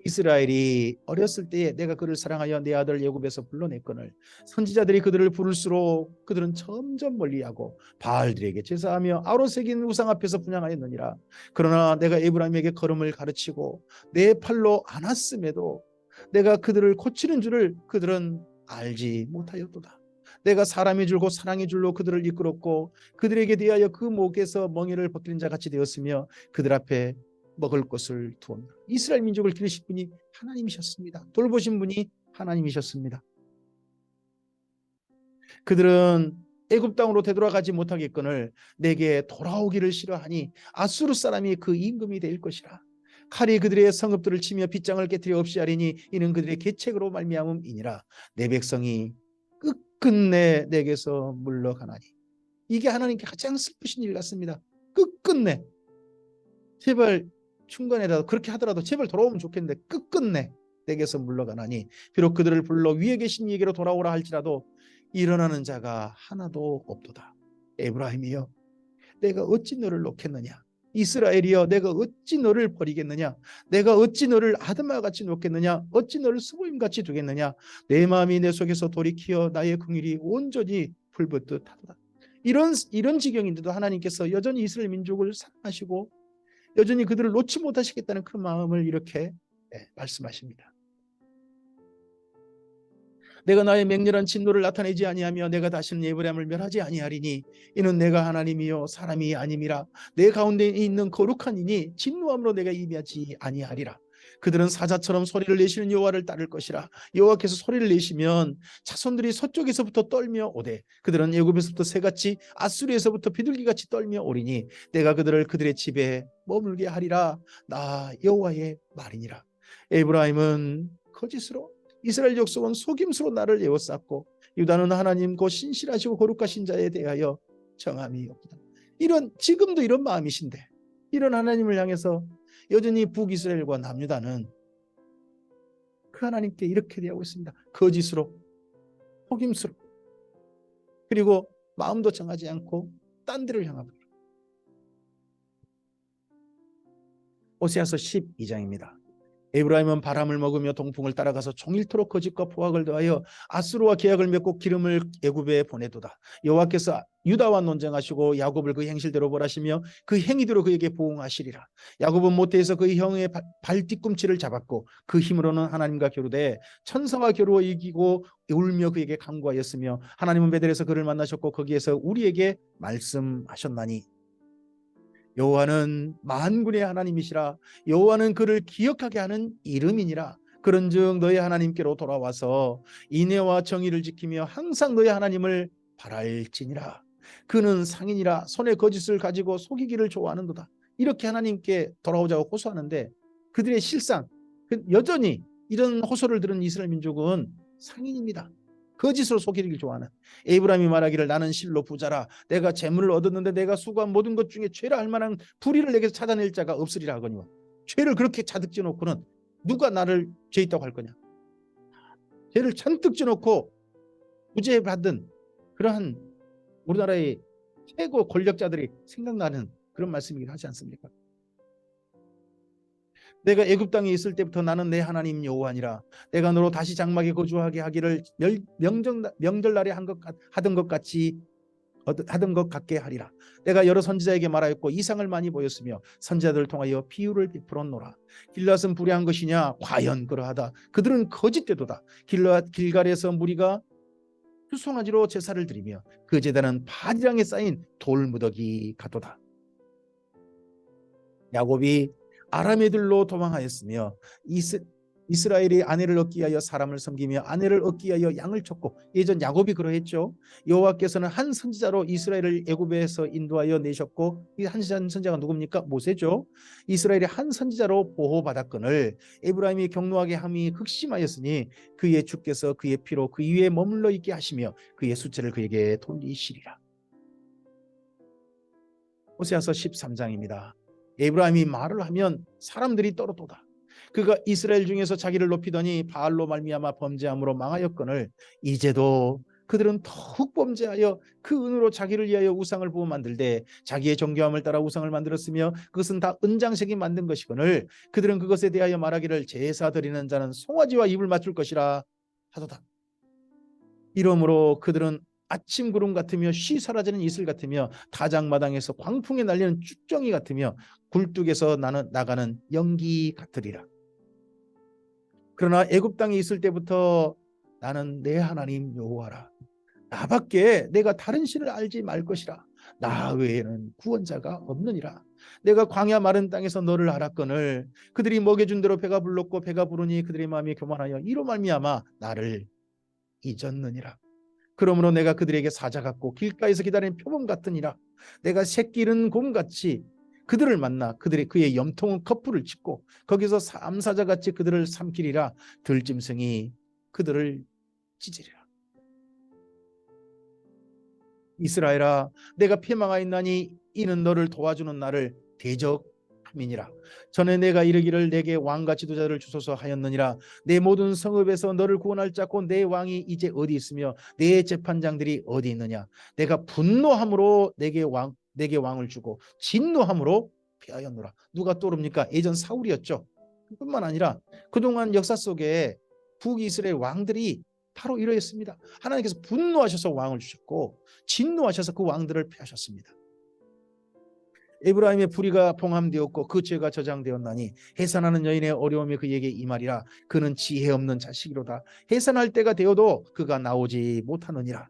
이스라엘이 어렸을 때에 내가 그를 사랑하여 내 아들 애굽에서 불러냈거늘 선지자들이 그들을 부를수록 그들은 점점 멀리하고 바알들에게 제사하며 아로새긴 우상 앞에서 분향하였느니라. 그러나 내가 에브라임에게 걸음을 가르치고 내 팔로 안았음에도 내가 그들을 고치는 줄을 그들은 알지 못하였도다. 내가 사람의 줄고 사랑의 줄로 그들을 이끌었고 그들에게 대하여 그 목에서 멍에를 벗기는 자 같이 되었으며 그들 앞에 먹을 것을 두었다. 이스라엘 민족을 기르신 분이 하나님이셨습니다. 돌보신 분이 하나님이셨습니다. 그들은 애굽 땅으로 되돌아가지 못하겠거늘 내게 돌아오기를 싫어하니 아수르 사람이 그 임금이 될 것이라. 칼이 그들의 성읍들을 치며 빗장을 깨뜨려 없이 하리니 이는 그들의 계책으로 말미암음이니라. 내 백성이 끝끝내 내게서 물러가나니. 이게 하나님께 가장 슬프신 일 같습니다. 끝끝내. 제발 중간에라도 그렇게 하더라도 제발 돌아오면 좋겠는데 끝끝내 내게서 물러가나니 비록 그들을 불러 위에 계신 이에게로 돌아오라 할지라도 일어나는 자가 하나도 없도다. 에브라임이여 내가 어찌 너를 놓겠느냐. 이스라엘이여 내가 어찌 너를 버리겠느냐. 내가 어찌 너를 아드마같이 놓겠느냐. 어찌 너를 스보임같이 두겠느냐. 내 마음이 내 속에서 돌이키어 나의 긍휼이 온전히 불붙듯 하도다. 이런 지경인데도 하나님께서 여전히 이스라엘 민족을 사랑하시고 여전히 그들을 놓지 못하시겠다는 그 마음을 이렇게 말씀하십니다. 내가 나의 맹렬한 진노를 나타내지 아니하며 내가 다시는 에브라임을 멸하지 아니하리니 이는 내가 하나님이요 사람이 아님이라. 내 가운데 있는 거룩한 이니 진노함으로 내가 임하지 아니하리라. 그들은 사자처럼 소리를 내시는 여호와를 따를 것이라. 여호와께서 소리를 내시면 자손들이 서쪽에서부터 떨며 오되 그들은 애굽에서부터 새같이 아수르에서부터 비둘기같이 떨며 오리니 내가 그들을 그들의 집에 머물게 하리라. 나 여호와의 말이니라. 에브라임은 거짓으로 이스라엘 족속은 속임수로 나를 에워쌌고 유다는 하나님 곧 신실하시고 거룩하신 자에 대하여 정함이 없다. 지금도 이런 마음이신데 이런 하나님을 향해서 여전히 북이스라엘과 남유다는 그 하나님께 이렇게 대하고 있습니다. 거짓으로 속임수로 그리고 마음도 정하지 않고 딴 데를 향하고. 호세아서 12장입니다. 에브라임은 바람을 먹으며 동풍을 따라가서 종일토록 거짓과 포악을 더하여 아수르와 계약을 맺고 기름을 애굽에 보내도다. 여호와께서 유다와 논쟁하시고 야곱을 그 행실대로 벌하시며 그 행위대로 그에게 보응하시리라. 야곱은 모태에서 그의 형의 발 뒤꿈치를 잡았고 그 힘으로는 하나님과 겨루되 천사와 겨루어 이기고 울며 그에게 간구하였으며 하나님은 베델에서 그를 만나셨고 거기에서 우리에게 말씀하셨나니 여호와는 만군의 하나님이시라. 여호와는 그를 기억하게 하는 이름이니라. 그런즉 너희 하나님께로 돌아와서 인애와 정의를 지키며 항상 너희 하나님을 바랄지니라. 그는 상인이라 손에 거짓을 가지고 속이기를 좋아하는도다. 이렇게 하나님께 돌아오자고 호소하는데 그들의 실상 여전히 이런 호소를 들은 이스라엘 민족은 상인입니다. 거짓으로 속이기를 좋아하는. 에브라임이 말하기를 나는 실로 부자라. 내가 재물을 얻었는데 내가 수고한 모든 것 중에 죄라 할 만한 불의를 내게서 찾아낼 자가 없으리라 하거니와. 죄를 그렇게 잔뜩 져놓고는 누가 나를 죄 있다고 할 거냐. 죄를 잔뜩 져놓고 구제받은 그러한 우리나라의 최고 권력자들이 생각나는 그런 말씀이긴 하지 않습니까? 내가 애굽 땅에 있을 때부터 나는 내 하나님 여호와니라. 내가 너로 다시 장막에 거주하게 하기를 명절날에 하던 것 같게 하리라. 내가 여러 선지자에게 말하였고 이상을 많이 보였으며 선지자들을 통하여 비유를 베풀었노라. 길앗은 불의한 것이냐? 과연 그러하다. 그들은 거짓되도다. 길갈에서 무리가 수송아지로 제사를 드리며 그 제단은 바디랑에 쌓인 돌무더기 같도다. 야곱이 아람 애들로 도망하였으며 이스라엘이 아내를 얻기 위하여 사람을 섬기며 아내를 얻기 위하여 양을 쳤고 예전 야곱이 그러했죠. 여호와께서는 한 선지자로 이스라엘을 애굽에서 인도하여 내셨고 이 한 선지자가 누굽니까? 모세죠. 이스라엘이 한 선지자로 보호받았거늘 에브라임이 경노하게 함이 극심하였으니 그의 주께서 그의 피로 그 위에 머물러 있게 하시며 그의 수체를 그에게 돌리시리라. 호세아서 13장입니다. 에브라임이 말을 하면 사람들이 떨어도다. 그가 이스라엘 중에서 자기를 높이더니 바알로 말미암아 범죄함으로 망하였거늘 이제도 그들은 더욱 범죄하여 그 은으로 자기를 위하여 우상을 부어 만들되 자기의 정교함을 따라 우상을 만들었으며 그것은 다 은장색이 만든 것이거늘 그들은 그것에 대하여 말하기를 제사 드리는 자는 송아지와 입을 맞출 것이라 하도다. 이러므로 그들은 아침 구름 같으며 쉬 사라지는 이슬 같으며 타작마당에서 광풍에 날리는 쭉정이 같으며 굴뚝에서 나가는 연기 같으리라. 그러나 애굽 땅에 있을 때부터 나는 내 하나님 여호와라. 나밖에 내가 다른 신을 알지 말 것이라. 나 외에는 구원자가 없느니라. 내가 광야 마른 땅에서 너를 알았거늘 그들이 먹여준 대로 배가 불렀고 배가 부르니 그들의 마음이 교만하여 이로 말미암아 나를 잊었느니라. 그러므로 내가 그들에게 사자 같고 길가에서 기다리는 표범 같으니라. 내가 새끼 잃은 곰같이 그들을 만나 그의 염통은 거풀을 짚고 거기서 암사자같이 그들을 삼키리라. 들짐승이 그들을 찢으리라. 이스라엘아, 내가 패망하였나니 이는 너를 도와주는 나를 대적함이니라. 전에 내가 이르기를 내게 왕과 지도자를 주소서 하였느니라. 내 모든 성읍에서 너를 구원할 자고 내 왕이 이제 어디 있으며 내 재판장들이 어디 있느냐. 내가 분노함으로 내게 왕을 주고 진노함으로 피하였노라. 누가 떠오릅니까? 예전 사울이었죠. 뿐만 아니라 그동안 역사 속에 북이스라엘 왕들이 바로 이러했습니다. 하나님께서 분노하셔서 왕을 주셨고 진노하셔서 그 왕들을 패하셨습니다. 에브라임의 불의가 봉함되었고 그 죄가 저장되었나니 해산하는 여인의 어려움이 그에게 임하리라. 그는 지혜 없는 자식이로다. 해산할 때가 되어도 그가 나오지 못하느니라.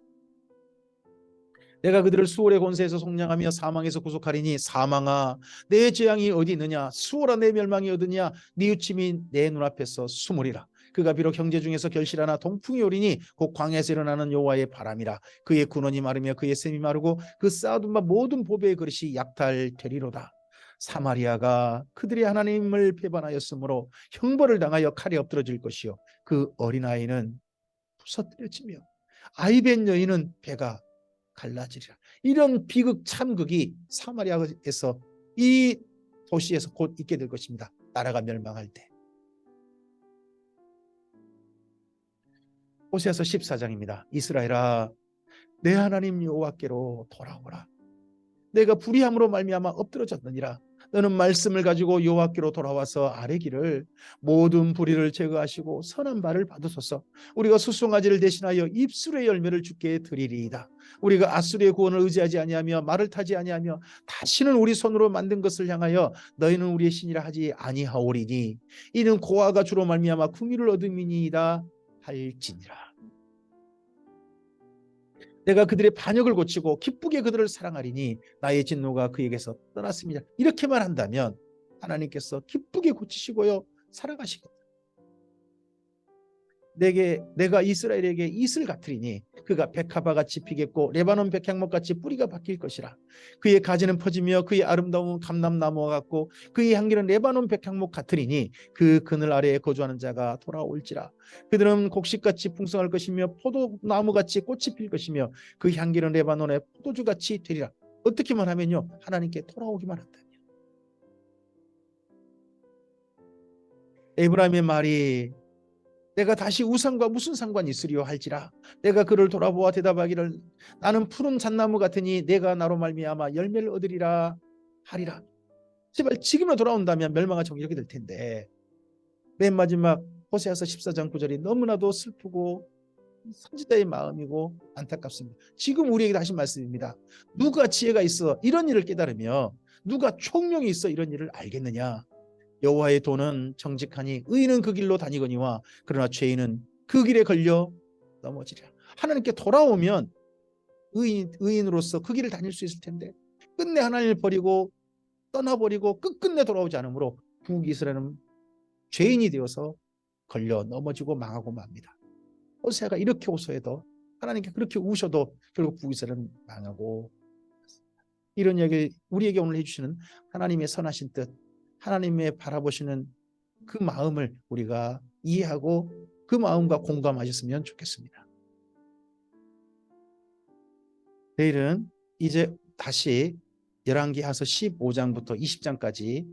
내가 그들을 수월의 권세에서 속량하며 사망에서 구속하리니 사망아 내 재앙이 어디 있느냐. 수월아 내 멸망이 어디냐. 뉘우침이 내 눈앞에서 숨으리라. 그가 비록 형제 중에서 결실하나 동풍이 오리니 곧 광야에서 일어나는 여호와의 바람이라. 그의 군원이 마르며 그의 샘이 마르고 그 쌓아둔 바 모든 보배의 그릇이 약탈되리로다. 사마리아가 그들의 하나님을 배반하였으므로 형벌을 당하여 칼에 엎드러질 것이요 그 어린아이는 부서뜨려지며 아이벤 여인은 배가 갈라지리라. 이런 비극 참극이 사마리아에서 이 도시에서 곧 있게 될 것입니다. 나라가 멸망할 때. 호세아서 14장입니다. 이스라엘아 내 하나님 여호와께로 돌아오라. 내가 불의함으로 말미암아 엎드러졌느니라. 너는 말씀을 가지고 여호와께로 돌아와서 아뢰기를 모든 불의를 제거하시고 선한 발을 받으소서. 우리가 수송아지를 대신하여 입술의 열매를 주께 드리리이다. 우리가 아수르의 구원을 의지하지 아니하며 말을 타지 아니하며 다시는 우리 손으로 만든 것을 향하여 너희는 우리의 신이라 하지 아니하오리니 이는 고아가 주로 말미암아 궁유를 얻음이니이다 할지니라. 내가 그들의 반역을 고치고 기쁘게 그들을 사랑하리니 나의 진노가 그에게서 떠났습니다. 이렇게만 한다면 하나님께서 기쁘게 고치시고요 사랑하시겠다. 내가 이스라엘에게 이슬 같으리니 그가 백합화같이 피겠고 레바논 백향목같이 뿌리가 박힐 것이라. 그의 가지는 퍼지며 그의 아름다움은 감람나무와 같고 그의 향기는 레바논 백향목 같으리니 그 그늘 아래에 거주하는 자가 돌아올지라. 그들은 곡식같이 풍성할 것이며 포도나무같이 꽃이 필 것이며 그 향기는 레바논의 포도주같이 되리라. 어떻게만 하면요 하나님께 돌아오기만 한다면. 에브라임의 말이 내가 다시 우상과 무슨 상관이 있으리요 할지라. 내가 그를 돌아보아 대답하기를 나는 푸른 잣나무 같으니 내가 나로 말미암아 열매를 얻으리라 하리라. 제발 지금으로 돌아온다면 멸망과 정이 이렇게 될 텐데. 맨 마지막 호세아서 14장 9절이 너무나도 슬프고 선지자의 마음이고 안타깝습니다. 지금 우리에게 다시 말씀입니다. 누가 지혜가 있어 이런 일을 깨달으며 누가 총명이 있어 이런 일을 알겠느냐. 여호와의 도는 정직하니 의인은 그 길로 다니거니와 그러나 죄인은 그 길에 걸려 넘어지리라. 하나님께 돌아오면 의인으로서 그 길을 다닐 수 있을 텐데 끝내 하나님을 버리고 떠나버리고 끝끝내 돌아오지 않으므로 북이스라엘은 죄인이 되어서 걸려 넘어지고 망하고 맙니다. 호세아가 이렇게 호소해도 하나님께 그렇게 우셔도 결국 북이스라엘은 망하고 이런 이야기를 우리에게 오늘 해주시는 하나님의 선하신 뜻 하나님의 바라보시는 그 마음을 우리가 이해하고 그 마음과 공감하셨으면 좋겠습니다. 내일은 이제 다시 열왕기하서 15장부터 20장까지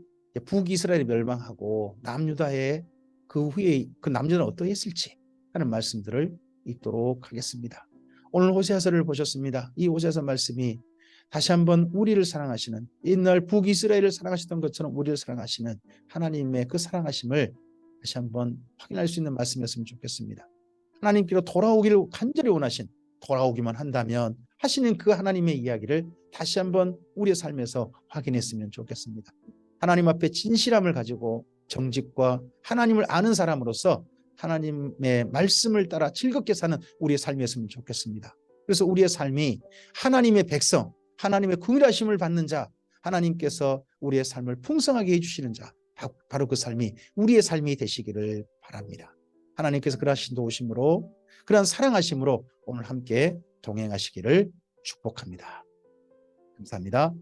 북이스라엘이 멸망하고 남유다의 그 후에 그 남유다는 어떻게 했을지 하는 말씀들을 읽도록 하겠습니다. 오늘 호세아서를 보셨습니다. 이 호세아서 말씀이 다시 한번 우리를 사랑하시는, 옛날 북이스라엘을 사랑하시던 것처럼 우리를 사랑하시는 하나님의 그 사랑하심을 다시 한번 확인할 수 있는 말씀이었으면 좋겠습니다. 하나님께로 돌아오기를 간절히 원하신, 돌아오기만 한다면 하시는 그 하나님의 이야기를 다시 한번 우리의 삶에서 확인했으면 좋겠습니다. 하나님 앞에 진실함을 가지고 정직과 하나님을 아는 사람으로서 하나님의 말씀을 따라 즐겁게 사는 우리의 삶이었으면 좋겠습니다. 그래서 우리의 삶이 하나님의 백성, 하나님의 긍휼하심을 받는 자, 하나님께서 우리의 삶을 풍성하게 해주시는 자, 바로 그 삶이 우리의 삶이 되시기를 바랍니다. 하나님께서 그러하신 도우심으로, 그러한 사랑하심으로 오늘 함께 동행하시기를 축복합니다. 감사합니다.